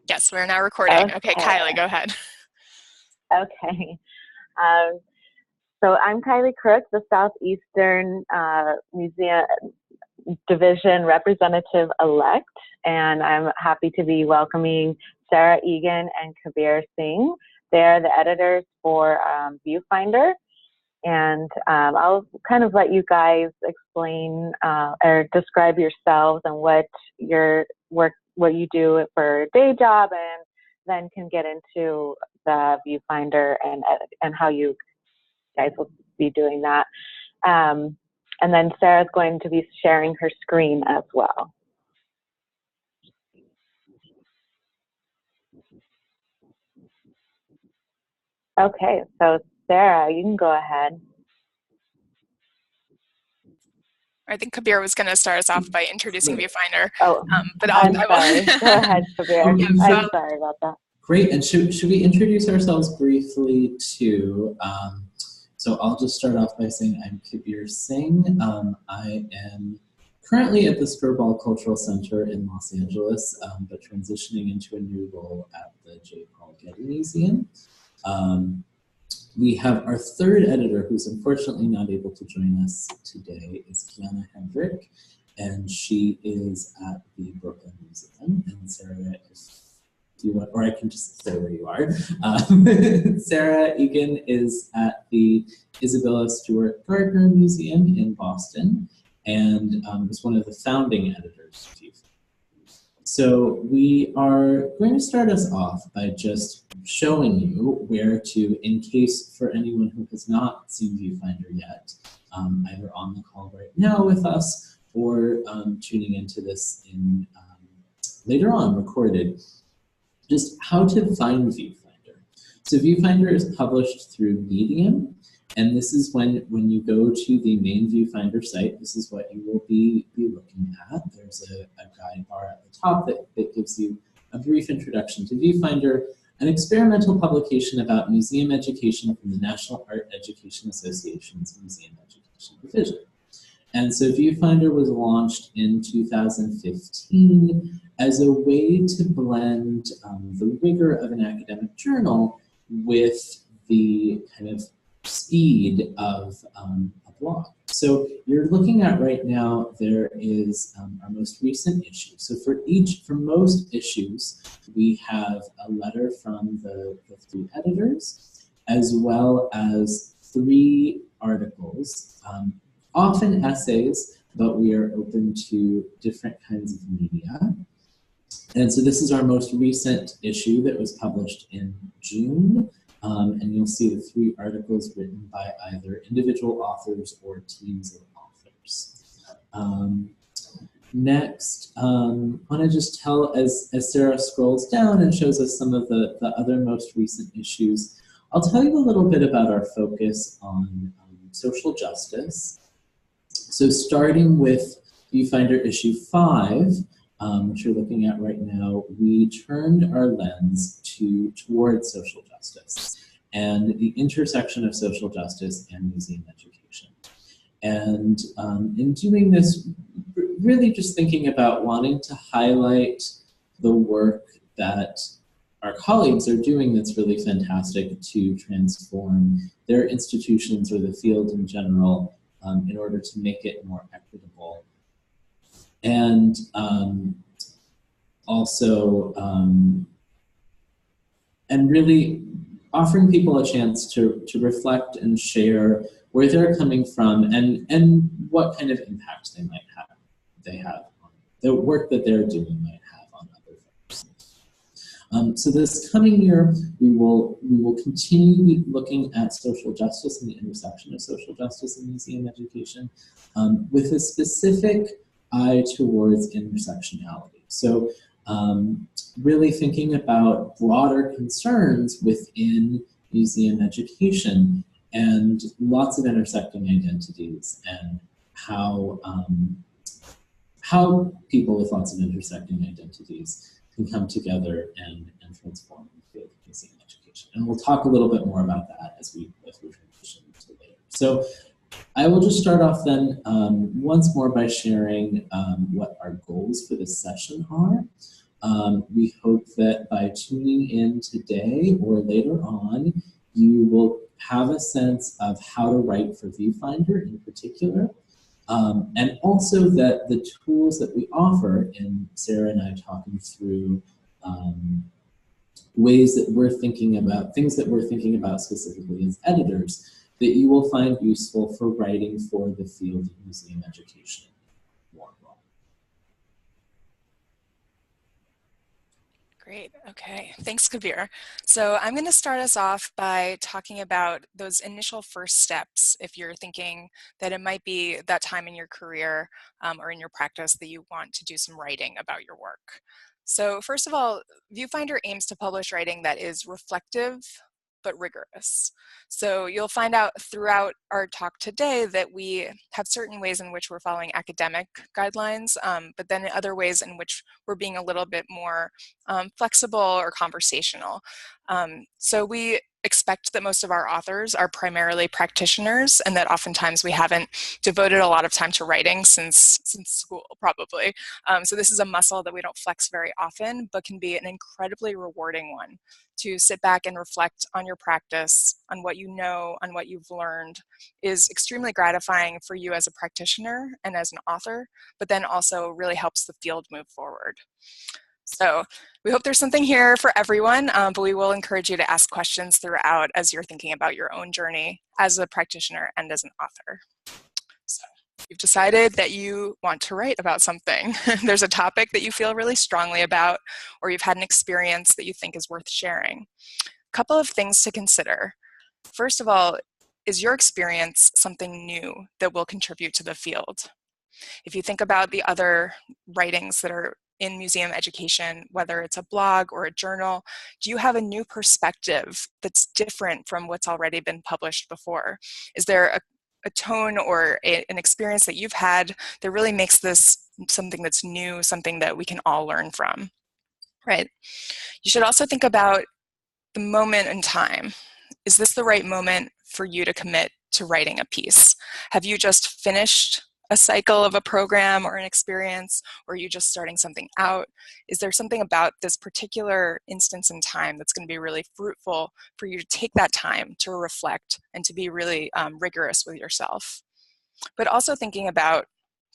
Yes, we're now recording. Okay, Kylie, go ahead. Okay. So I'm Kylie Crook, the Southeastern Museum Division Representative-elect, and I'm happy to be welcoming Sarah Egan and Kabir Singh. They're the editors for Viewfinder, and I'll kind of let you guys explain or describe yourselves and what your work, what you do for a day job, and then can get into the Viewfinder and how you guys will be doing that. And then Sarah's going to be sharing her screen as well. Okay, so Sarah, you can go ahead. I think Kabir was going to start us off by introducing Viewfinder. Oh, but I'm sorry. Go ahead, Kabir. Okay, I'm sorry about that. Great, and should we introduce ourselves briefly too? So I'll just start off by saying I'm Kabir Singh. I am currently at the Skirball Cultural Center in Los Angeles, but transitioning into a new role at the J. Paul Getty Museum. We have our third editor, who's unfortunately not able to join us today, is Kiana Hendrick, and she is at the Brooklyn Museum. And Sarah, if you want, or I can just say where you are. Sarah Egan is at the Isabella Stewart Gardner Museum in Boston, and was one of the founding editors of Viewfinder. So we are going to start us off by just showing you where to, in case for anyone who has not seen Viewfinder yet, either on the call right now with us or tuning into this in later on recorded, just how to find Viewfinder. So Viewfinder is published through Medium, and this is when you go to the main Viewfinder site, this is what you will be looking at. There's a guide bar at the top that gives you a brief introduction to Viewfinder, an experimental publication about museum education from the National Art Education Association's Museum Education Division. And so Viewfinder was launched in 2015 as a way to blend the rigor of an academic journal with the kind of speed of a blog. So you're looking at right now, there is our most recent issue. So for most issues, we have a letter from the three editors, as well as 3 articles, often essays, but we are open to different kinds of media. And so this is our most recent issue that was published in June. And you'll see the 3 articles written by either individual authors or teams of authors. Next, I want to just tell, as Sarah scrolls down and shows us some of the other most recent issues, I'll tell you a little bit about our focus on social justice. So starting with Viewfinder issue 5, which you're looking at right now, we turned our lens towards social justice and the intersection of social justice and museum education. And in doing this, really just thinking about wanting to highlight the work that our colleagues are doing that's really fantastic to transform their institutions or the field in general in order to make it more equitable. And also, and really offering people a chance to reflect and share where they're coming from and what kind of impact they have on the work that they're doing might have on other folks. So this coming year, we will continue looking at social justice and the intersection of social justice and museum education with a specific eye towards intersectionality. So really thinking about broader concerns within museum education and lots of intersecting identities and how people with lots of intersecting identities can come together and transform the field of museum education. And we'll talk a little bit more about that as we transition to later. So I will just start off then once more by sharing what our goals for this session are. We hope that by tuning in today or later on, you will have a sense of how to write for Viewfinder in particular, and also that the tools that we offer, and Sarah and I talking through ways that we're thinking about, things that we're thinking about specifically as editors, that you will find useful for writing for the field of museum education more broadly. Great, okay, thanks Kabir. So I'm going to start us off by talking about those initial first steps if you're thinking that it might be that time in your career or in your practice that you want to do some writing about your work. So first of all, Viewfinder aims to publish writing that is reflective but rigorous. So you'll find out throughout our talk today that we have certain ways in which we're following academic guidelines, but then other ways in which we're being a little bit more flexible or conversational. So we expect that most of our authors are primarily practitioners and that oftentimes we haven't devoted a lot of time to writing since school, probably. So this is a muscle that we don't flex very often, but can be an incredibly rewarding one to sit back and reflect on your practice, on what you know, on what you've learned is extremely gratifying for you as a practitioner and as an author, but then also really helps the field move forward. So we hope there's something here for everyone, but we will encourage you to ask questions throughout as you're thinking about your own journey as a practitioner and as an author. So you've decided that you want to write about something. There's a topic that you feel really strongly about, or you've had an experience that you think is worth sharing. A couple of things to consider. First of all, is your experience something new that will contribute to the field? If you think about the other writings that are in museum education, whether it's a blog or a journal, do you have a new perspective that's different from what's already been published before? Is there a tone or an experience that you've had that really makes this something that's new, something that we can all learn from, right? You should also think about the moment in time. Is this the right moment for you to commit to writing a piece? Have you just finished a cycle of a program or an experience, or are you just starting something out? Is there something about this particular instance in time that's going to be really fruitful for you to take that time to reflect and to be really rigorous with yourself? But also thinking about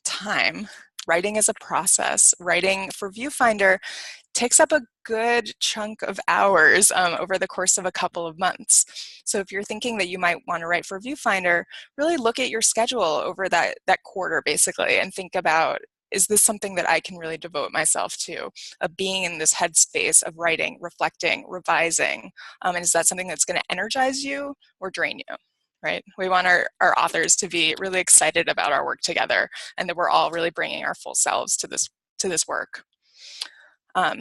time. Writing is a process. Writing for Viewfinder takes up a good chunk of hours over the course of a couple of months. So if you're thinking that you might want to write for Viewfinder, really look at your schedule over that quarter basically and think about, is this something that I can really devote myself to, of being in this headspace of writing, reflecting, revising, and is that something that's going to energize you or drain you? Right? We want our authors to be really excited about our work together and that we're all really bringing our full selves to this work.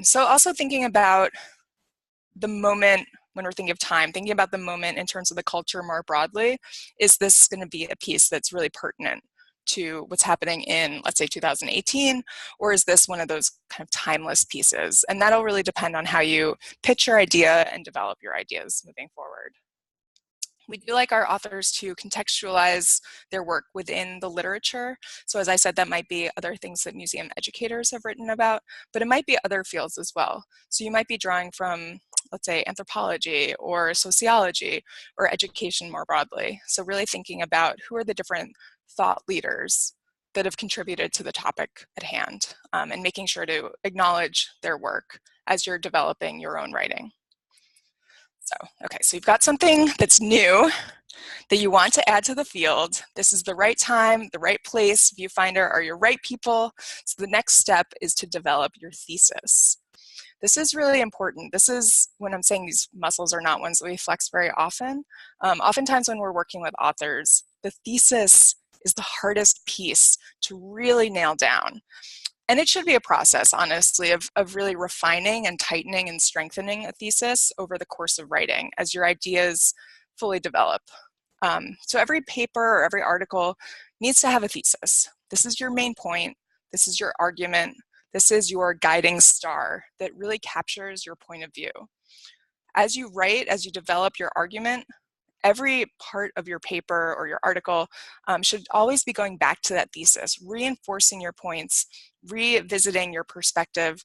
So also thinking about the moment when we're thinking of time, thinking about the moment in terms of the culture more broadly, is this going to be a piece that's really pertinent to what's happening in, let's say, 2018, or is this one of those kind of timeless pieces? And that'll really depend on how you pitch your idea and develop your ideas moving forward. We do like our authors to contextualize their work within the literature. So as I said, that might be other things that museum educators have written about, but it might be other fields as well. So you might be drawing from, let's say, anthropology or sociology or education more broadly. So really thinking about who are the different thought leaders that have contributed to the topic at hand, and making sure to acknowledge their work as you're developing your own writing. So, okay, so you've got something that's new that you want to add to the field. This is the right time, the right place. Viewfinder are your right people. So the next step is to develop your thesis. This is really important. This is, when I'm saying these muscles are not ones that we flex very often, oftentimes when we're working with authors, the thesis is the hardest piece to really nail down. And it should be a process, honestly, of really refining and tightening and strengthening a thesis over the course of writing as your ideas fully develop. So every paper or every article needs to have a thesis. This is your main point. This is your argument. This is your guiding star that really captures your point of view. As you write, as you develop your argument, every part of your paper or your article should always be going back to that thesis, reinforcing your points, revisiting your perspective,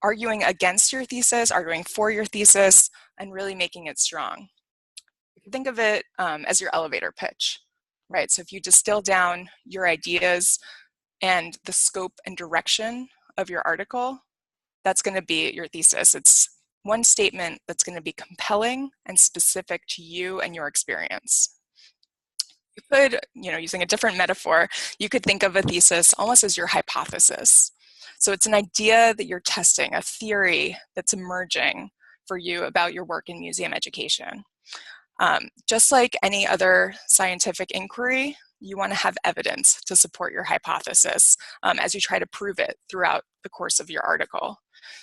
arguing against your thesis, arguing for your thesis, and really making it strong. You can think of it as your elevator pitch, right? So if you distill down your ideas and the scope and direction of your article, that's going to be your thesis. It's one statement that's going to be compelling and specific to you and your experience. You could, using a different metaphor, you could think of a thesis almost as your hypothesis. So it's an idea that you're testing, a theory that's emerging for you about your work in museum education. Just like any other scientific inquiry, you want to have evidence to support your hypothesis as you try to prove it throughout the course of your article.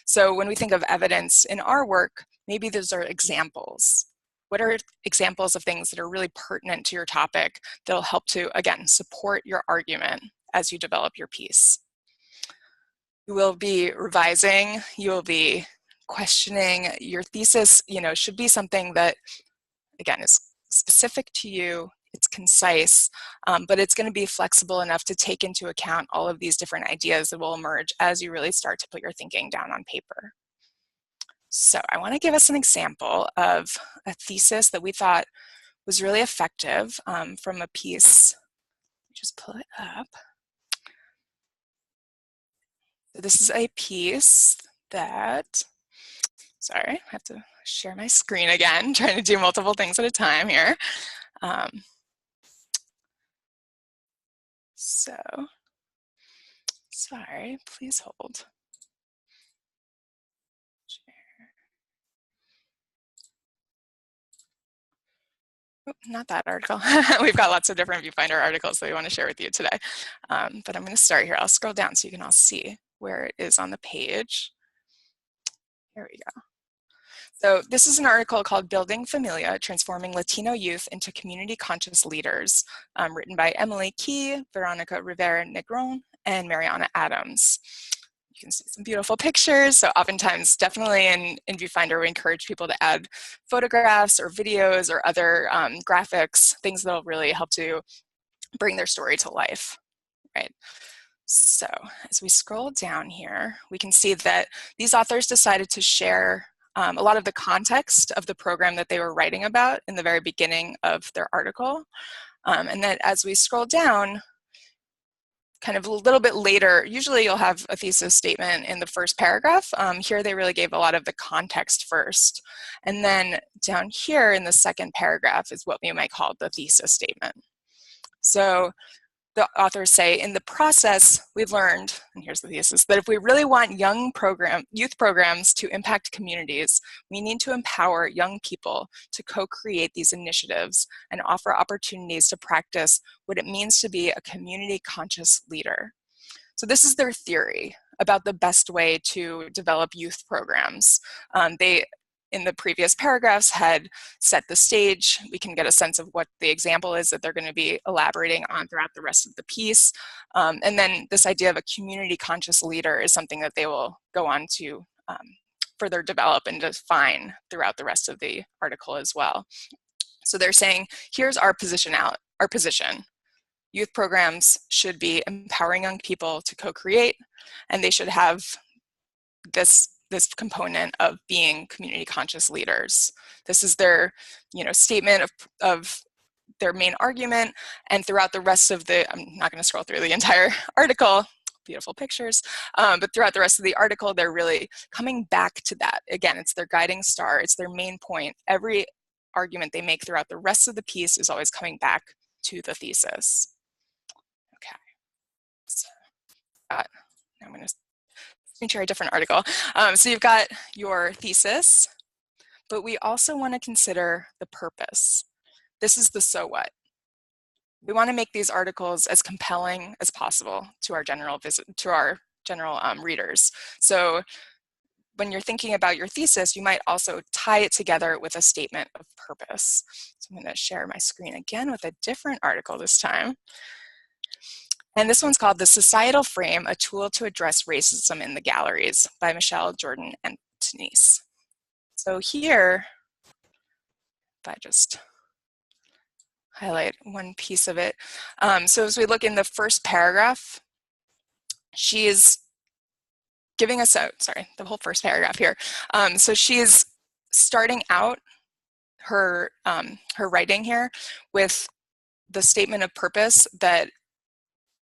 So when we think of evidence in our work, maybe those are examples. What are examples of things that are really pertinent to your topic that'll help to, again, support your argument as you develop your piece? You will be revising, you will be questioning. Your thesis, should be something that, again, is specific to you, it's concise, but it's going to be flexible enough to take into account all of these different ideas that will emerge as you really start to put your thinking down on paper. So I want to give us an example of a thesis that we thought was really effective from a piece. Just pull it up. So this is a piece that, sorry, I have to share my screen again, trying to do multiple things at a time here. So, sorry, please hold. Oh, not that article. We've got lots of different Viewfinder articles that we want to share with you today. But I'm going to start here. I'll scroll down so you can all see where it is on the page. Here we go. So this is an article called Building Familia, Transforming Latino Youth into Community Conscious Leaders, written by Emily Key, Veronica Rivera-Negron, and Mariana Adams. You can see some beautiful pictures. So oftentimes, definitely in Viewfinder, we encourage people to add photographs or videos or other graphics, things that'll really help to bring their story to life, right? So as we scroll down here, we can see that these authors decided to share a lot of the context of the program that they were writing about in the very beginning of their article. And then as we scroll down, kind of a little bit later, usually you'll have a thesis statement in the first paragraph. Here they really gave a lot of the context first. And then down here in the second paragraph is what we might call the thesis statement. So the authors say, in the process, we've learned, and here's the thesis, that if we really want youth programs to impact communities, we need to empower young people to co-create these initiatives and offer opportunities to practice what it means to be a community conscious leader. So this is their theory about the best way to develop youth programs. They, in the previous paragraphs, had set the stage. We can get a sense of what the example is that they're going to be elaborating on throughout the rest of the piece. And then this idea of a community conscious leader is something that they will go on to further develop and define throughout the rest of the article as well. So they're saying, here's our position. Youth programs should be empowering young people to co-create, and they should have this component of being community conscious leaders. This is their statement of their main argument, and throughout the rest of the, I'm not going to scroll through the entire article, beautiful pictures, but throughout the rest of the article, they're really coming back to that. Again, it's their guiding star, it's their main point. Every argument they make throughout the rest of the piece is always coming back to the thesis. Okay, so I'm going to share a different article. So you've got your thesis, but we also want to consider the purpose. This is the so what. We want to make these articles as compelling as possible to our general readers. So when you're thinking about your thesis, you might also tie it together with a statement of purpose. So I'm going to share my screen again with a different article this time. And this one's called The Societal Frame, a Tool to Address Racism in the Galleries by Michelle, Jordan, and Denise. So here, if I just highlight one piece of it. So as we look in the first paragraph, she's giving us a, sorry, the whole first paragraph here. So she's starting out her, her writing here with the statement of purpose that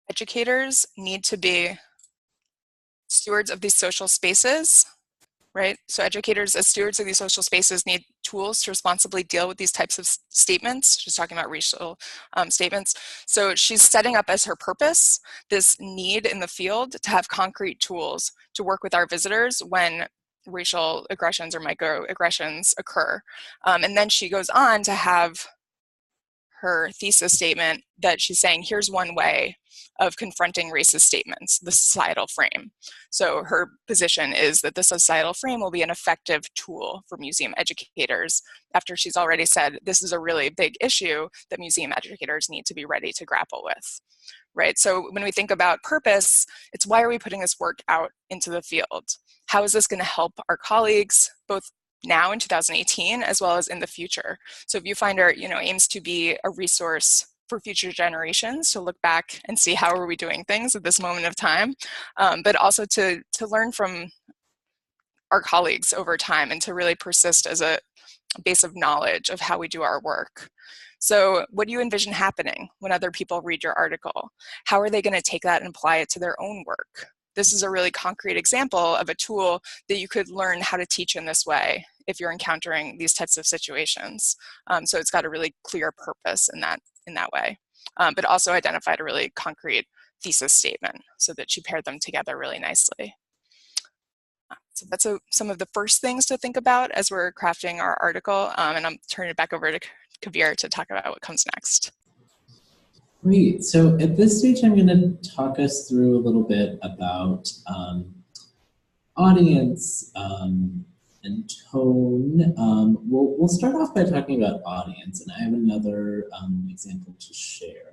educators need to be stewards of these social spaces, right? So educators as stewards of these social spaces need tools to responsibly deal with these types of statements. She's talking about racial statements. So she's setting up as her purpose this need in the field to have concrete tools to work with our visitors when racial aggressions or microaggressions occur. And then she goes on to have her thesis statement that she's saying, here's one way of confronting racist statements, the societal frame. So her position is that the societal frame will be an effective tool for museum educators after she's already said this is a really big issue that museum educators need to be ready to grapple with. Right? So when we think about purpose, it's why are we putting this work out into the field? How is this going to help our colleagues, both now in 2018 as well as in the future? So Viewfinder, aims to be a resource for future generations to look back and see how are we doing things at this moment of time, but also to learn from our colleagues over time and to really persist as a base of knowledge of how we do our work. So what do you envision happening when other people read your article? How are they going to take that and apply it to their own work? This is a really concrete example of a tool that you could learn how to teach in this way if you're encountering these types of situations. So it's got a really clear purpose in that way, but also identified a really concrete thesis statement so that she paired them together really nicely. So that's some of the first things to think about as we're crafting our article, and I'm turning it back over to Kabir to talk about what comes next. Great. So at this stage, I'm going to talk us through a little bit about audience and tone. We'll start off by talking about audience, and I have another example to share.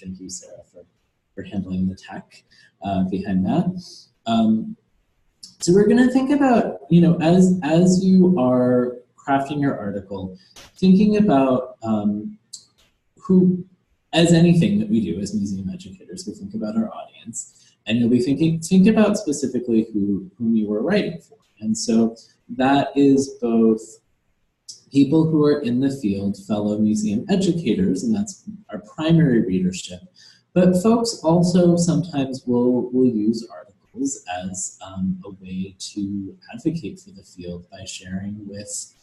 Thank you, Sarah, for handling the tech behind that. So we're going to think about, as you are crafting your article, thinking about who, as anything that we do as museum educators, we think about our audience, and you'll be think about specifically whom you were writing for. And so that is both people who are in the field, fellow museum educators, and that's our primary readership, but folks also sometimes will use articles as a way to advocate for the field by sharing with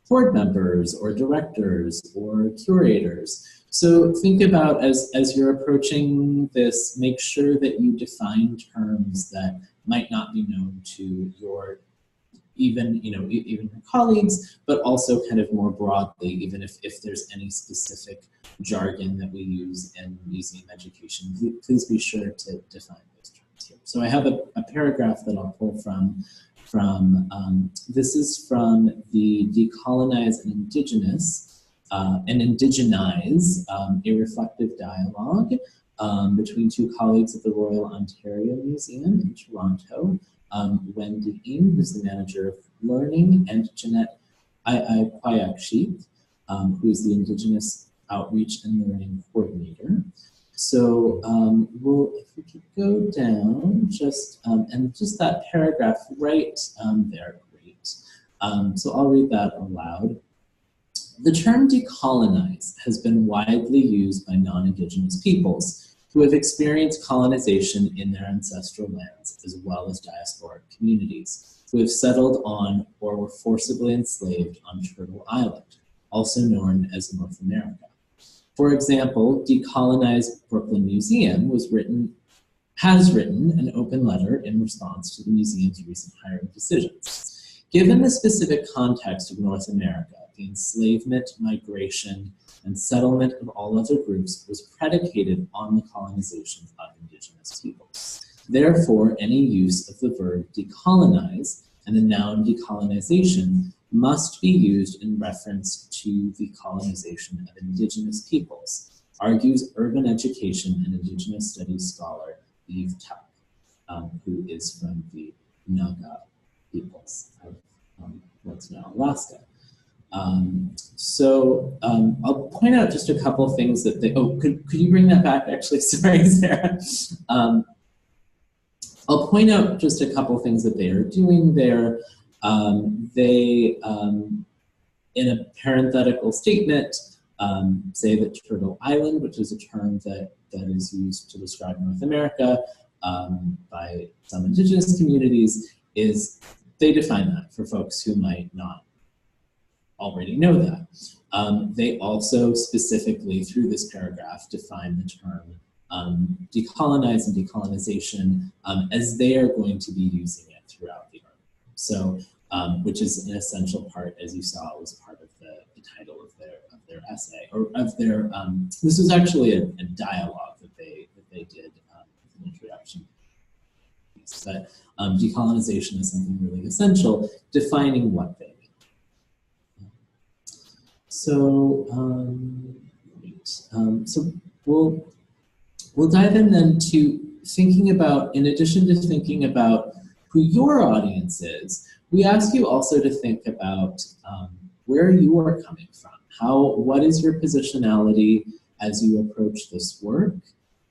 board members or directors or curators. So think about as you're approaching this, make sure that you define terms that might not be known to your even your colleagues, but also kind of more broadly, even if there's any specific jargon that we use in museum education, please be sure to define those terms here. So I have a paragraph that I'll pull from this is from the Decolonize and Indigenize, a reflective dialogue between two colleagues at the Royal Ontario Museum in Toronto, Wendy Ng, who's the manager of learning, and Jeanette Kwayakshik, who is the Indigenous Outreach and Learning Coordinator. So if we could go down and just that paragraph right there, great. So I'll read that aloud. The term decolonize has been widely used by non-Indigenous peoples who have experienced colonization in their ancestral lands, as well as diasporic communities who have settled on or were forcibly enslaved on Turtle Island, also known as North America. For example, Decolonized Brooklyn Museum has written an open letter in response to the museum's recent hiring decisions. Given the specific context of North America, the enslavement, migration, and settlement of all other groups was predicated on the colonization of Indigenous peoples. Therefore, any use of the verb decolonize and the noun decolonization must be used in reference to the colonization of Indigenous peoples, argues urban education and Indigenous studies scholar Eve Tuck, who is from the Naga peoples of what's now Alaska. I'll point out just a couple things that could you bring that back actually? Sorry, Sarah. I'll point out just a couple things that they are doing there. In a parenthetical statement, say that Turtle Island, which is a term that is used to describe North America by some indigenous communities, they define that for folks who might not already know that. They also specifically, through this paragraph, define the term decolonize and decolonization as they are going to be using it throughout the article. So, which is an essential part, as you saw, was part of the title of their essay, or of their, this was actually a dialogue that they did with an introduction. But decolonization is something really essential, defining what they mean. So, so we'll dive in then to thinking about, in addition to thinking about who your audience is, we ask you also to think about where you are coming from. What is your positionality as you approach this work,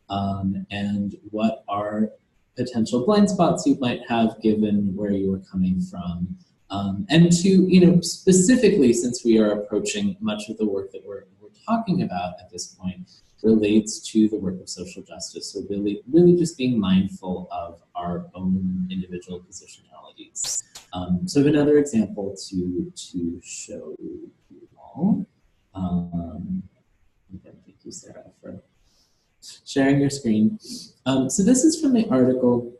and what are potential blind spots you might have given where you are coming from. And to, specifically, since we are approaching much of the work that we're talking about at this point relates to the work of social justice. So really just being mindful of our own individual positionalities. So I have another example to show you all. Again, thank you, Sarah, for sharing your screen. So this is from the article,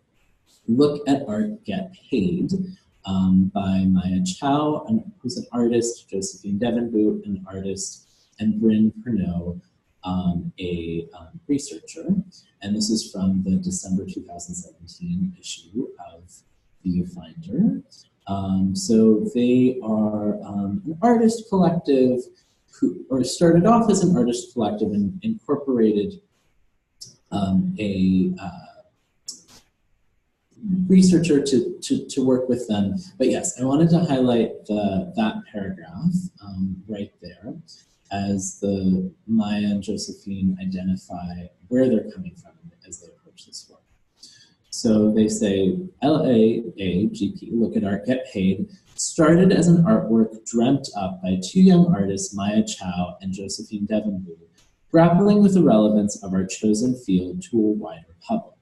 Look at Art, Get Paid, by Maya Chow, who's an artist, Josephine Devenboot, an artist, and Bryn Pernod, a researcher. And this is from the December 2017 issue of Viewfinder. So they are an artist collective or started off as an artist collective and incorporated a researcher to work with them. But yes, I wanted to highlight that paragraph right there as the Maya and Josephine identify where they're coming from as they approach this work. So they say, LAAGP, Look at Art, Get Paid, started as an artwork dreamt up by two young artists, Maya Chow and Josephine Devenboot, grappling with the relevance of our chosen field to a wider public.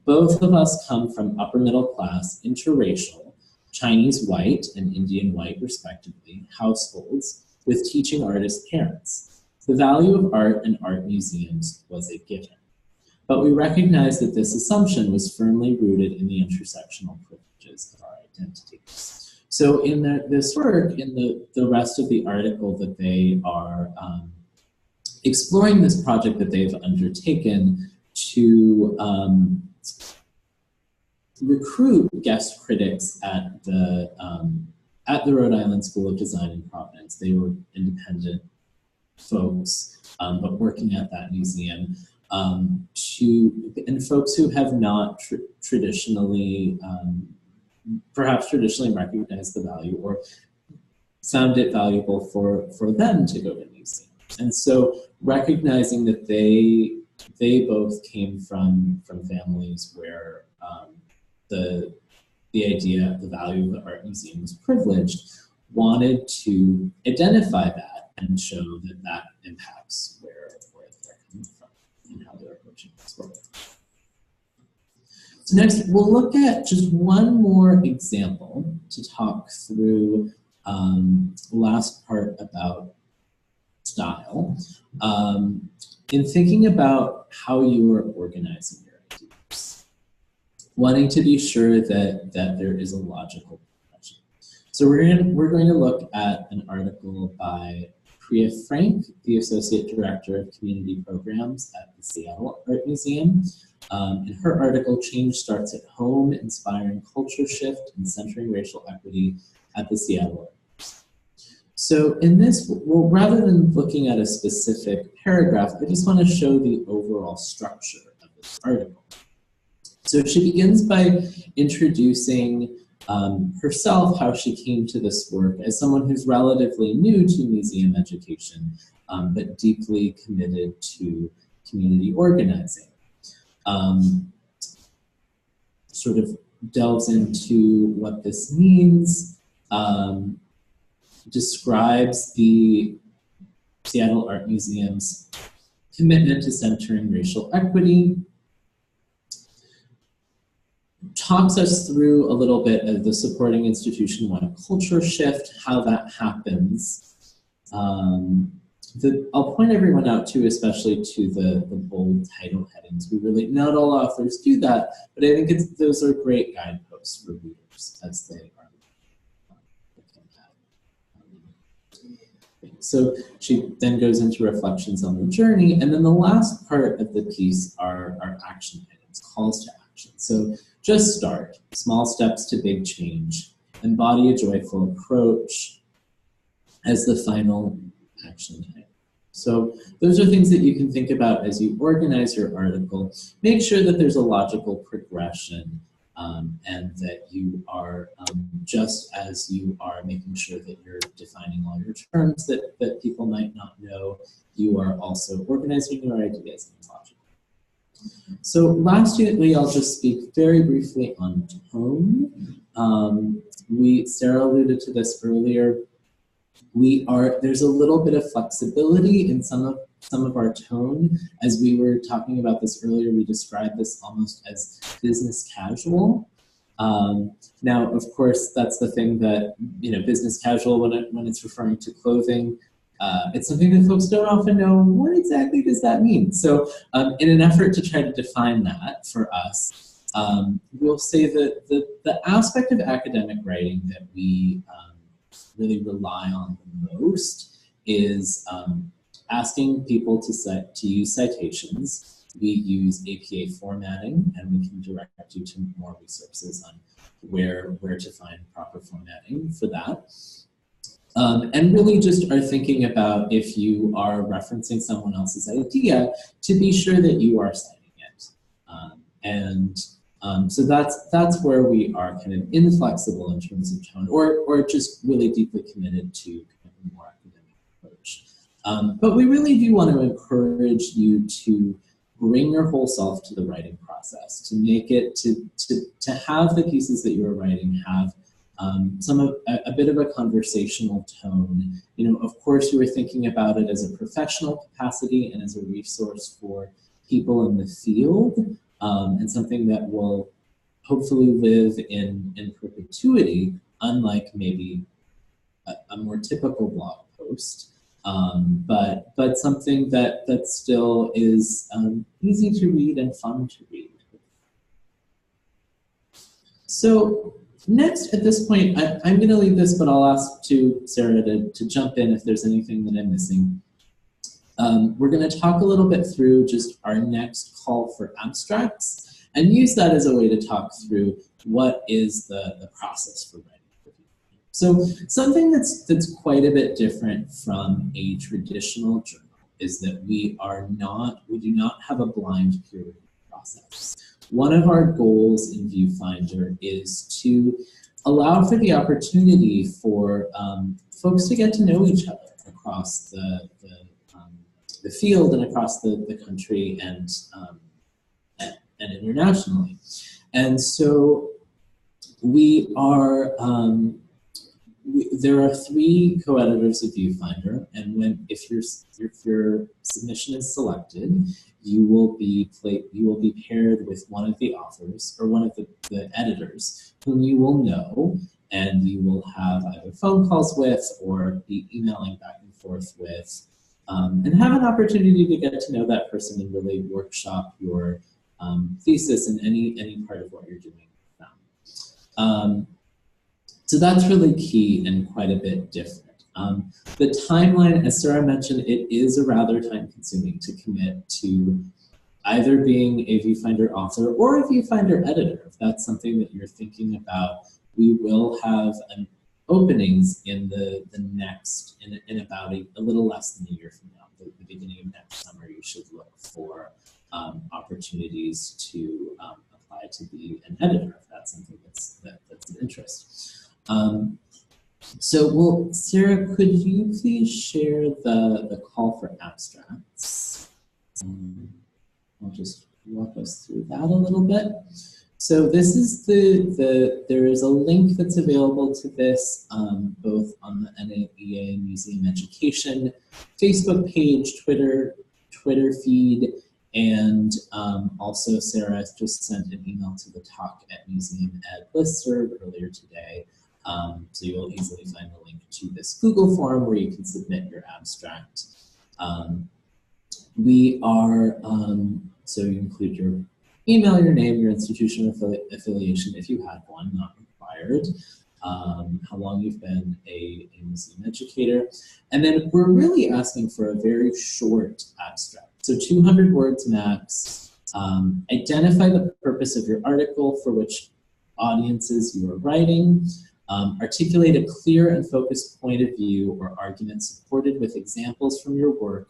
Both of us come from upper middle class, interracial, Chinese white and Indian white respectively, households with teaching artist parents. The value of art and art museums was a given. But we recognize that this assumption was firmly rooted in the intersectional privileges of our identities. So in this work, in the rest of the article that they are exploring this project that they've undertaken to recruit guest critics at the Rhode Island School of Design in Providence. They were independent folks, but working at that museum, and folks who have not traditionally, perhaps traditionally recognized the value or found it valuable for them to go to museums. And so recognizing that they both came from families where the idea, the value of the art museum was privileged, wanted to identify that and show that that impacts where they're coming from and how they're approaching this work. So next, we'll look at just one more example to talk through the last part about style. In thinking about how you are organizing your ideas, wanting to be sure that there is a logical progression. So we're going to look at an article by Priya Frank, the Associate Director of Community Programs at the Seattle Art Museum. In her article, Change Starts at Home, Inspiring Culture Shift and Centering Racial Equity at the Seattle Art. So in this, well, rather than looking at a specific paragraph, I just want to show the overall structure of this article. So she begins by introducing herself, how she came to this work as someone who's relatively new to museum education, but deeply committed to community organizing. sort of delves into what this means, describes the Seattle Art Museum's commitment to centering racial equity, talks us through a little bit of the supporting institution-wide culture shift, how that happens. I'll point everyone out too, especially to the bold title headings. Not all authors do that, but I think those are great guideposts for readers as they are looking at. So she then goes into reflections on the journey, and then the last part of the piece are action items, calls to action. So just start, small steps to big change, embody a joyful approach as the final action item. So those are things that you can think about as you organize your article. Make sure that there's a logical progression and that you are, just as you are making sure that you're defining all your terms that people might not know, you are also organizing your ideas in logic. So lastly, I'll just speak very briefly on tone. Sarah alluded to this earlier. There's a little bit of flexibility in some of our tone. As we were talking about this earlier, we described this almost as business casual. Now, of course, that's the thing that, business casual, when it's referring to clothing, it's something that folks don't often know, what exactly does that mean? So in an effort to try to define that for us, we'll say that the aspect of academic writing that we really rely on the most is asking people to use citations. We use APA formatting, and we can direct you to more resources on where to find proper formatting for that. And really just are thinking about, if you are referencing someone else's idea, to be sure that you are citing it. So that's where we are kind of inflexible in terms of tone, or just really deeply committed to kind of a more academic approach. But we really do want to encourage you to bring your whole self to the writing process, to make it, to have the pieces that you're writing have a bit of a conversational tone. Of course, you were thinking about it as a professional capacity and as a resource for people in the field, and something that will hopefully live in perpetuity, unlike maybe a more typical blog post, but something that still is easy to read and fun to read. So next, at this point, I'm going to leave this, but I'll ask Sarah to jump in if there's anything that I'm missing. We're going to talk a little bit through just our next call for abstracts, and use that as a way to talk through what is the process for writing. So something that's quite a bit different from a traditional journal is that we do not have a blind peer review process. One of our goals in Viewfinder is to allow for the opportunity for folks to get to know each other across the field and across the country and internationally. And so we are, there are 3 co-editors of Viewfinder, and if your submission is selected, you will be paired with one of the authors or one of the editors whom you will know, and you will have either phone calls with or be emailing back and forth with, and have an opportunity to get to know that person and really workshop your thesis in any part of what you're doing with them. So that's really key and quite a bit different. The timeline, as Sarah mentioned, it is a rather time-consuming to commit to either being a Viewfinder author or a Viewfinder editor. If that's something that you're thinking about, we will have openings in the next, in about a little less than a year from now. The beginning of next summer, you should look for opportunities to apply to be an editor if that's something that's of interest. So, Sarah, could you please share the call for abstracts? I'll just walk us through that a little bit. So this is there is a link that's available to this both on the NAEA Museum Education Facebook page, Twitter feed, and also Sarah just sent an email to the Talk at Museum Ed listserv earlier today. So you'll easily find the link to this Google form where you can submit your abstract. We are, so you include your email, your name, your institutional affiliation if you had one, not required, how long you've been a museum educator, and then we're really asking for a very short abstract. So 200 words max. Identify the purpose of your article for which audiences you are writing. Articulate a clear and focused point of view or argument supported with examples from your work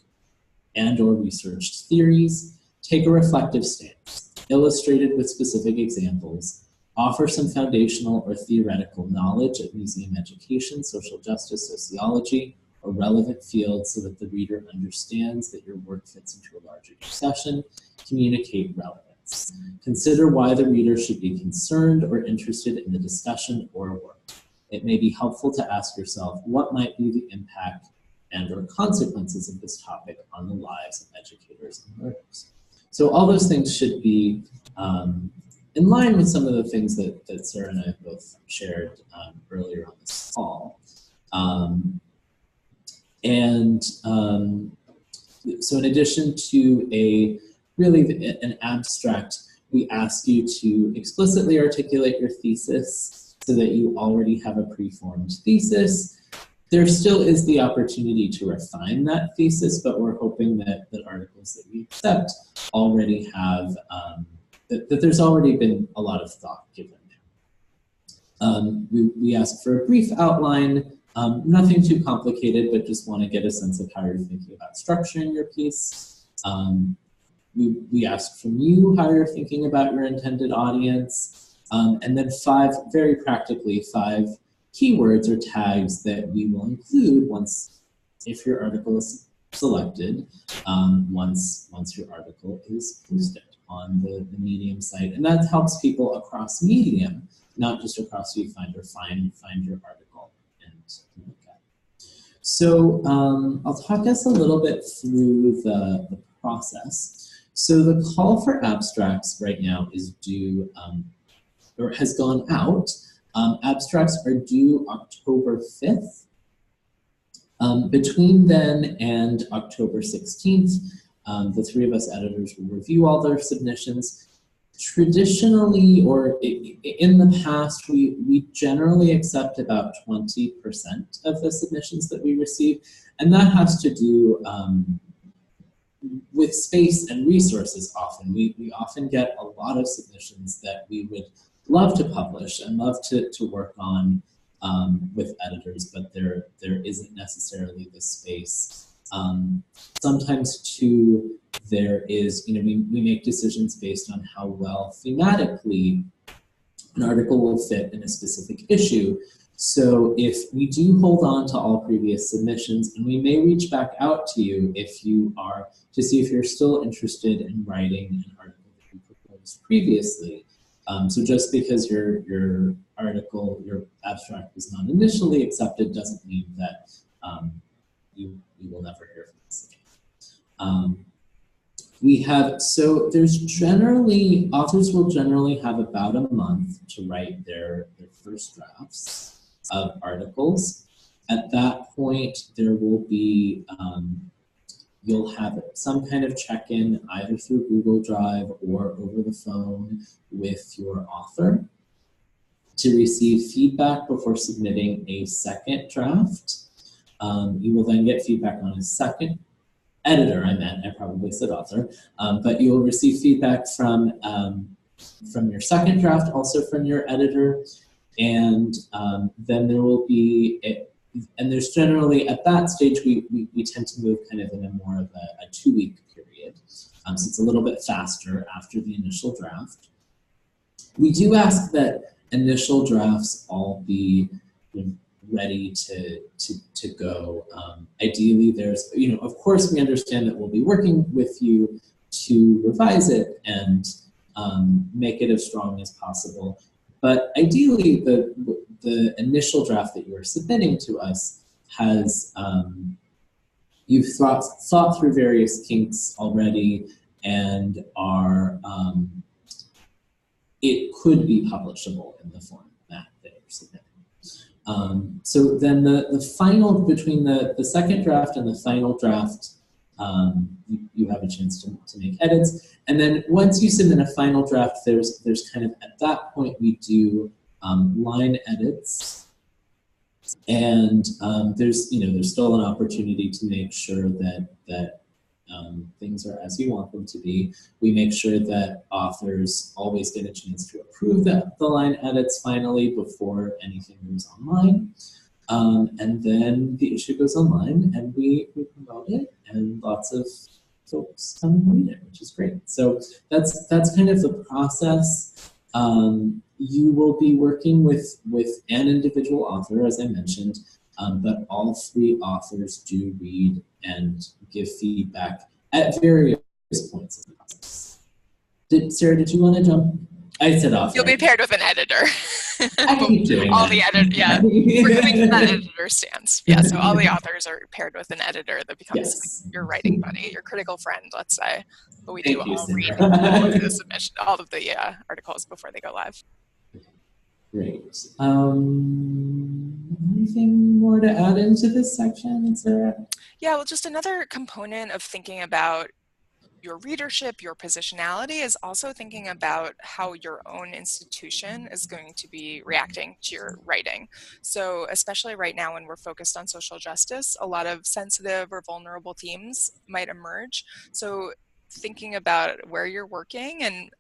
and or researched theories. Take a reflective stance, illustrated with specific examples. Offer some foundational or theoretical knowledge of museum education, social justice, sociology, or relevant fields so that the reader understands that your work fits into a larger discussion. Communicate relevance. Consider why the reader should be concerned or interested in the discussion or work. It may be helpful to ask yourself what might be the impact and or consequences of this topic on the lives of educators and learners. So all those things should be in line with some of the things that Sarah and I both shared earlier on this call. So in addition to an abstract, we ask you to explicitly articulate your thesis so that you already have a preformed thesis. There still is the opportunity to refine that thesis, but we're hoping that articles that we accept already have, that there's already been a lot of thought given there. We ask for a brief outline, nothing too complicated, but just want to get a sense of how you're thinking about structuring your piece. We ask from you how you're thinking about your intended audience, and then very practically, 5 keywords or tags that we will include if your article is selected, once your article is posted on the Medium site. And that helps people across Medium, not just across Viewfinder, find your article and look at it. So I'll talk us a little bit through the process. So the call for abstracts right now is due, or has gone out. Abstracts are due October 5th. Between then and October 16th, the 3 of us editors will review all their submissions. Traditionally, or in the past, we generally accept about 20% of the submissions that we receive, and that has to do with space and resources often. We often get a lot of submissions that we would love to publish and love to work on with editors, but there isn't necessarily the space. Sometimes too, there is, we make decisions based on how well thematically an article will fit in a specific issue. So if we do hold on to all previous submissions, and we may reach back out to you to see if you're still interested in writing an article that you proposed previously. So just because your article, your abstract was not initially accepted doesn't mean that you will never hear from us again. Authors will generally have about a month to write their first drafts of articles. At that point, there will be, you'll have some kind of check-in either through Google Drive or over the phone with your author to receive feedback before submitting a second draft. You will then get feedback on a second editor, I probably said author, but you'll receive feedback from your second draft, also from your editor, and then there will be, and there's generally, at that stage, we tend to move kind of in a more of a 2-week period. So it's a little bit faster after the initial draft. We do ask that initial drafts all be ready to go. Ideally, there's, of course we understand that we'll be working with you to revise it and make it as strong as possible. But ideally, the initial draft that you are submitting to us has, you've thought through various kinks already and are, it could be publishable in the format that you're submitting. So then the final, between the second draft and the final draft, you have a chance to make edits. And then once you submit a final draft, there's kind of, at that point, we do line edits. And there's still an opportunity to make sure that things are as you want them to be. We make sure that authors always get a chance to approve the line edits finally before anything goes online. And then the issue goes online and we promote it, and lots of folks come and read it, which is great. So that's kind of the process. You will be working with an individual author, as I mentioned, but all three authors do read and give feedback at various points in the process. Sarah, did you want to jump? I said author. You'll be paired with an editor. I keep doing all that. the editors, yeah. We're coming from that editor stance. Yeah, so all the authors are paired with an editor that becomes like your writing buddy, your critical friend, let's say. But we do all read all of the submission, all of the articles before they go live. Great. Anything more to add into this section, Sarah? Yeah, well, just another component of thinking about your readership, your positionality, is also thinking about how your own institution is going to be reacting to your writing. So especially right now when we're focused on social justice, a lot of sensitive or vulnerable themes might emerge. So thinking about where you're working and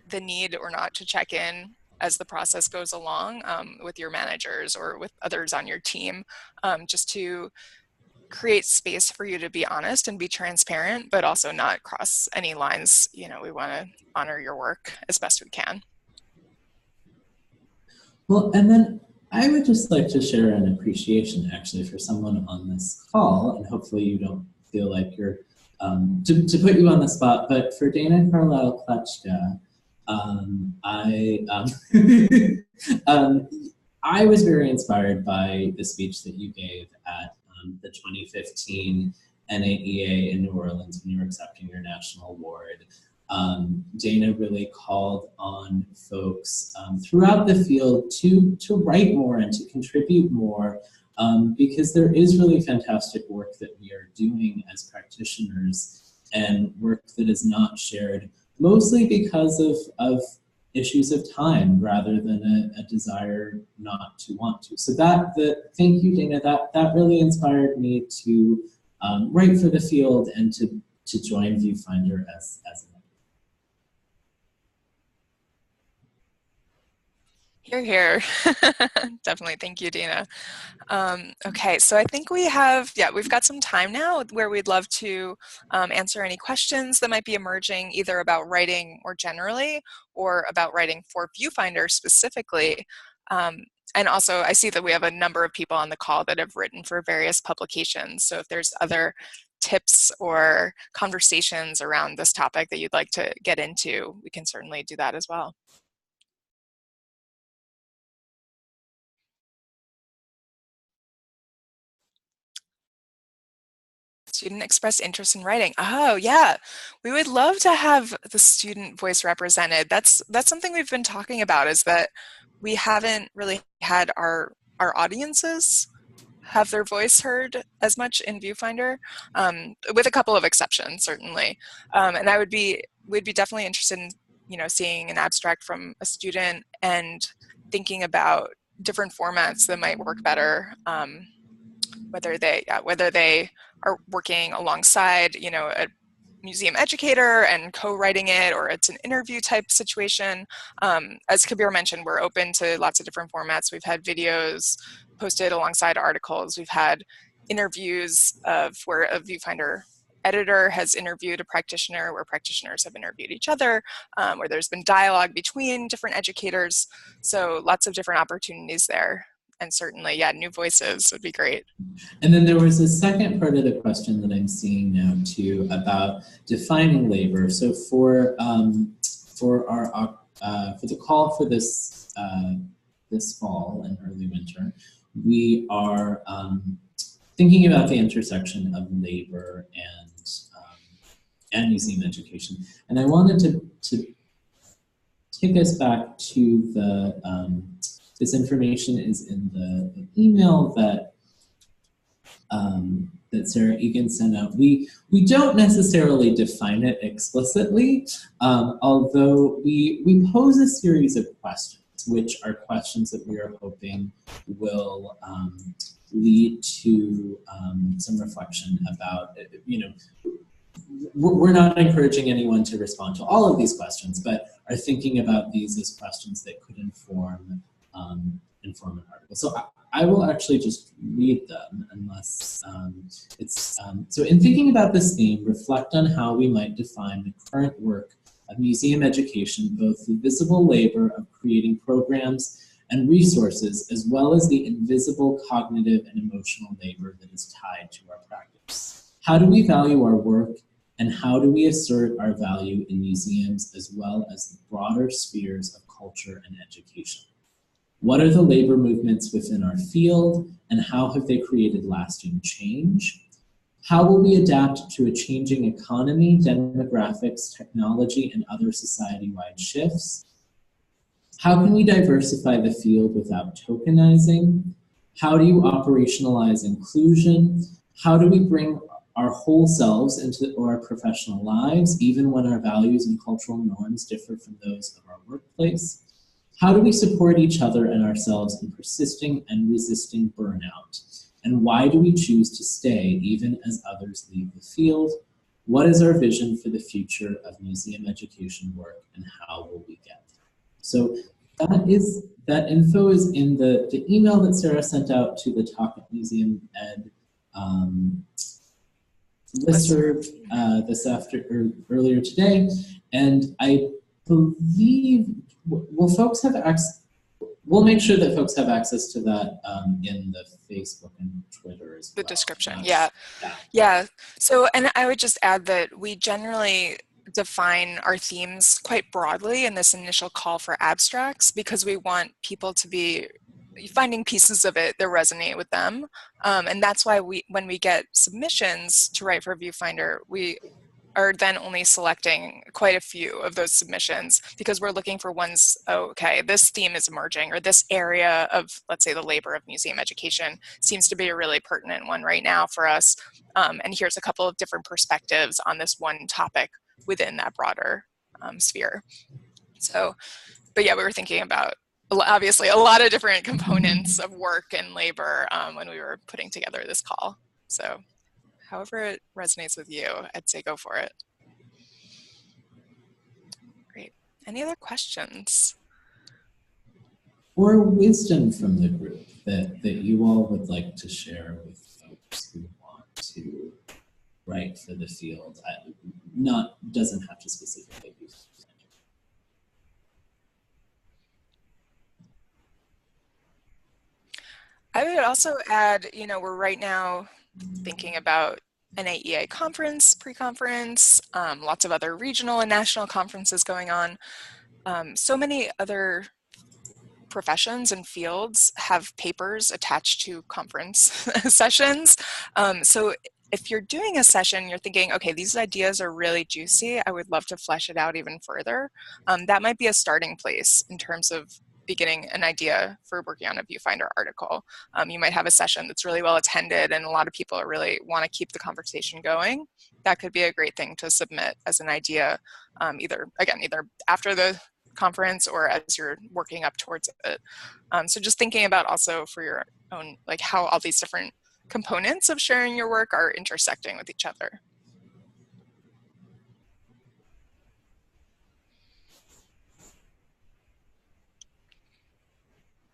the need or not to check in as the process goes along with your managers or with others on your team, just to create space for you to be honest and be transparent, but also not cross any lines. You know, we want to honor your work as best we can. Well, and then I would just like to share an appreciation actually for someone on this call, and hopefully you don't feel like you're, to put you on the spot, but for Dana Carlisle-Kletchka, I was very inspired by the speech that you gave at the 2015 NAEA in New Orleans when you were accepting your national award. Dana really called on folks throughout the field to write more and to contribute more, because there is really fantastic work that we are doing as practitioners and work that is not shared, mostly because of issues of time rather than a desire not to want to. So thank you, Dana, that really inspired me to write for the field and to join Viewfinder as an editor. Hear, hear. Definitely, thank you, Dana. Okay, so I think we've got some time now where we'd love to answer any questions that might be emerging either about writing more generally or about writing for Viewfinder specifically. And also, I see that we have a number of people on the call that have written for various publications. So if there's other tips or conversations around this topic that you'd like to get into, we can certainly do that as well. Student express interest in writing. Oh yeah, we would love to have the student voice represented. That's something we've been talking about, is that we haven't really had our audiences have their voice heard as much in Viewfinder, with a couple of exceptions certainly. And we'd be definitely interested in seeing an abstract from a student and thinking about different formats that might work better. Whether they are working alongside, a museum educator and co-writing it, or it's an interview type situation. As Kabir mentioned, we're open to lots of different formats. We've had videos posted alongside articles. We've had interviews where a Viewfinder editor has interviewed a practitioner, where practitioners have interviewed each other, where there's been dialogue between different educators. So lots of different opportunities there. And certainly, new voices would be great. And then there was a second part of the question that I'm seeing now too about defining labor. So for for the call for this this fall and early winter, we are thinking about the intersection of labor and museum education. And I wanted to take us back to the, this information is in the email that that Sarah Egan sent out. We don't necessarily define it explicitly, although we pose a series of questions, which are questions that we are hoping will lead to some reflection about, we're not encouraging anyone to respond to all of these questions, but are thinking about these as questions that could inform an article. So I will actually just read them unless so in thinking about this theme, reflect on how we might define the current work of museum education, both the visible labor of creating programs and resources, as well as the invisible cognitive and emotional labor that is tied to our practice. How do we value our work, and how do we assert our value in museums as well as the broader spheres of culture and education? What are the labor movements within our field, and how have they created lasting change? How will we adapt to a changing economy, demographics, technology, and other society-wide shifts? How can we diversify the field without tokenizing? How do you operationalize inclusion? How do we bring our whole selves into our professional lives, even when our values and cultural norms differ from those of our workplace? How do we support each other and ourselves in persisting and resisting burnout? And why do we choose to stay even as others leave the field? What is our vision for the future of museum education work, and how will we get there? So that info is in the email that Sarah sent out to the Talk at Museum Ed listserv earlier today, and I believe we'll make sure that folks have access to that in the Facebook and Twitter as well. The description, yeah. So, and I would just add that we generally define our themes quite broadly in this initial call for abstracts, because we want people to be finding pieces of it that resonate with them. And that's why when we get submissions to write for Viewfinder, we are then only selecting quite a few of those submissions, because we're looking for ones, okay, this theme is emerging, or this area of, let's say, the labor of museum education seems to be a really pertinent one right now for us. And here's a couple of different perspectives on this one topic within that broader sphere. So, but yeah, we were thinking about, obviously, a lot of different components of work and labor when we were putting together this call. So however it resonates with you, I'd say go for it. Great. Any other questions? Or wisdom from the group that you all would like to share with folks who want to write for the field? Doesn't have to specifically be. I would also add, we're right now thinking about NAEA conference, pre-conference, lots of other regional and national conferences going on. So many other professions and fields have papers attached to conference sessions. So if you're doing a session, you're thinking, okay, these ideas are really juicy, I would love to flesh it out even further. That might be a starting place in terms of beginning an idea for working on a Viewfinder article. You might have a session that's really well attended and a lot of people really want to keep the conversation going. That could be a great thing to submit as an idea, either after the conference or as you're working up towards it. So just thinking about also for your own, like how all these different components of sharing your work are intersecting with each other.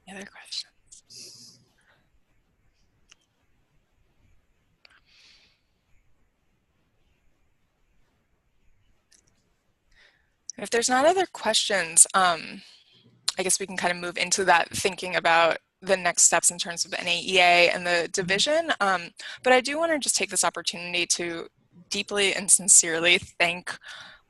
Any other questions? If there's not other questions, I guess we can kind of move into that thinking about the next steps in terms of the NAEA and the division. But I do want to just take this opportunity to deeply and sincerely thank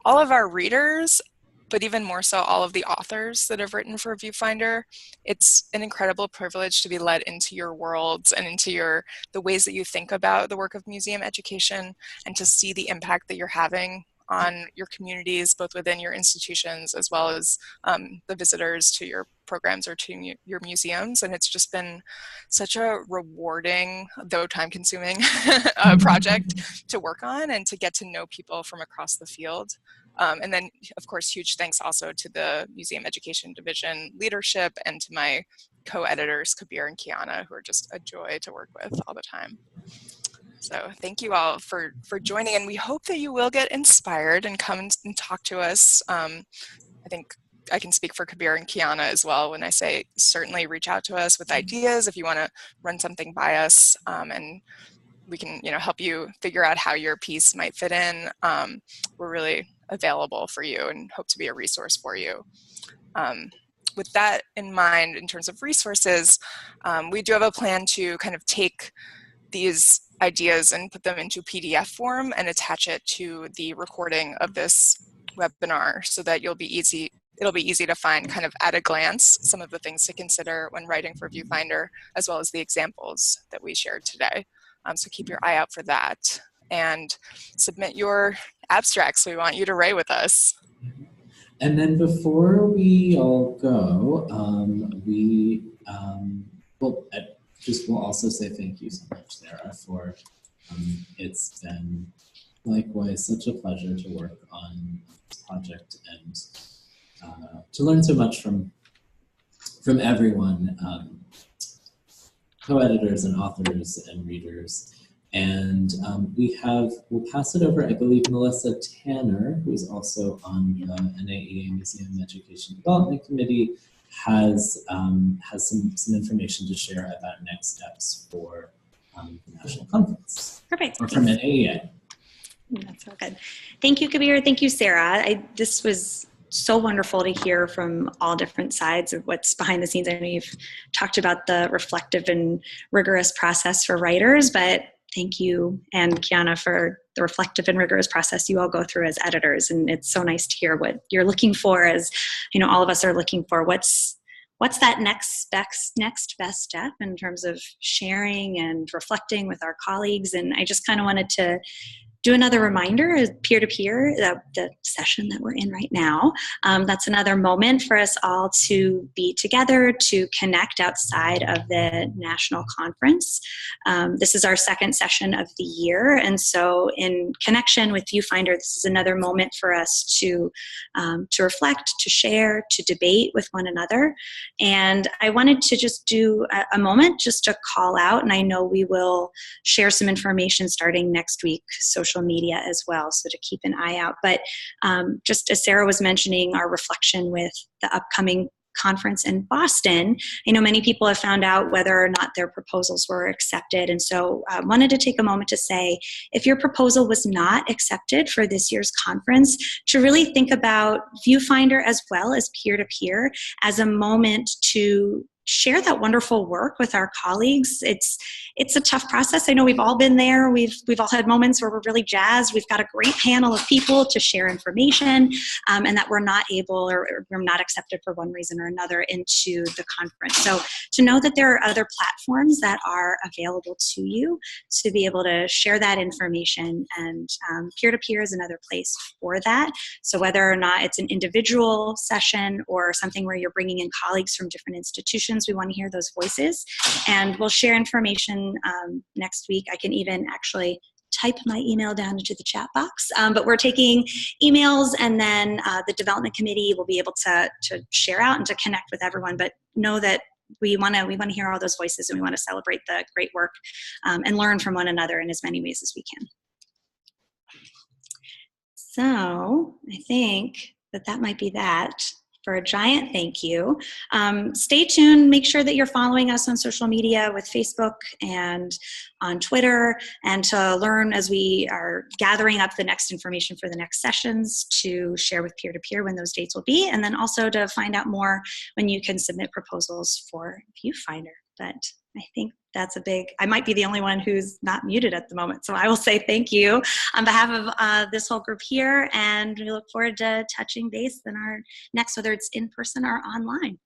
all of our readers but even more so all of the authors that have written for Viewfinder. It's an incredible privilege to be led into your worlds and into the ways that you think about the work of museum education, and to see the impact that you're having on your communities, both within your institutions as well as the visitors to your programs or to your museums. And it's just been such a rewarding, though time-consuming project to work on and to get to know people from across the field. And then, of course, huge thanks also to the Museum Education Division leadership and to my co-editors, Kabir and Kiana, who are just a joy to work with all the time. So thank you all for joining, and we hope that you will get inspired and come and talk to us. I think I can speak for Kabir and Kiana as well when I say certainly reach out to us with ideas if you want to run something by us, and we can help you figure out how your piece might fit in. We're really available for you and hope to be a resource for you. With that in mind, in terms of resources, we do have a plan to kind of take these ideas and put them into PDF form and attach it to the recording of this webinar so that it'll be easy to find kind of at a glance some of the things to consider when writing for Viewfinder, as well as the examples that we shared today. So keep your eye out for that and submit your abstracts. We want you to write with us. And then before we all go, we'll also say thank you so much, Sarah, for it's been likewise such a pleasure to work on this project and to learn so much from everyone, co-editors and authors and readers. And we'll pass it over, I believe Melissa Tanner, who's also on the NAEA Museum Education Development Committee, has some information to share about next steps for the national conference. Perfect. Or from NAEA. That's so good. Thank you, Kabir. Thank you, Sarah. This was so wonderful to hear from all different sides of what's behind the scenes. I know you've talked about the reflective and rigorous process for writers, but thank you and Kiana for the reflective and rigorous process you all go through as editors. And it's so nice to hear what you're looking for, as all of us are looking for. What's that next best step in terms of sharing and reflecting with our colleagues? And I just kind of wanted to do another reminder, peer-to-peer, the session that we're in right now. That's another moment for us all to be together, to connect outside of the national conference. This is our second session of the year, and so in connection with Viewfinder, this is another moment for us to reflect, to share, to debate with one another. And I wanted to just do a moment just to call out, and I know we will share some information starting next week, social media as well, so to keep an eye out. But just as Sarah was mentioning, our reflection with the upcoming conference in Boston, I know many people have found out whether or not their proposals were accepted, and so I wanted to take a moment to say, if your proposal was not accepted for this year's conference, to really think about Viewfinder as well as peer-to-peer as a moment to share that wonderful work with our colleagues. It's a tough process. I know we've all been there. We've all had moments where we're really jazzed. We've got a great panel of people to share information, and that we're not able, or we're not accepted for one reason or another into the conference. So to know that there are other platforms that are available to you to be able to share that information, and peer-to-peer is another place for that. So whether or not it's an individual session or something where you're bringing in colleagues from different institutions, we want to hear those voices, and we'll share information next week. I can even actually type my email down into the chat box, but we're taking emails, and then the development committee will be able to share out and to connect with everyone. But know that we want to hear all those voices, and we want to celebrate the great work and learn from one another in as many ways as we can. So I think that might be that for a giant thank you. Stay tuned. Make sure that you're following us on social media with Facebook and on Twitter, and to learn as we are gathering up the next information for the next sessions to share with peer-to-peer when those dates will be, and then also to find out more when you can submit proposals for Viewfinder. But I think that's I might be the only one who's not muted at the moment. So I will say thank you on behalf of this whole group here, and we look forward to touching base in our next, whether it's in person or online.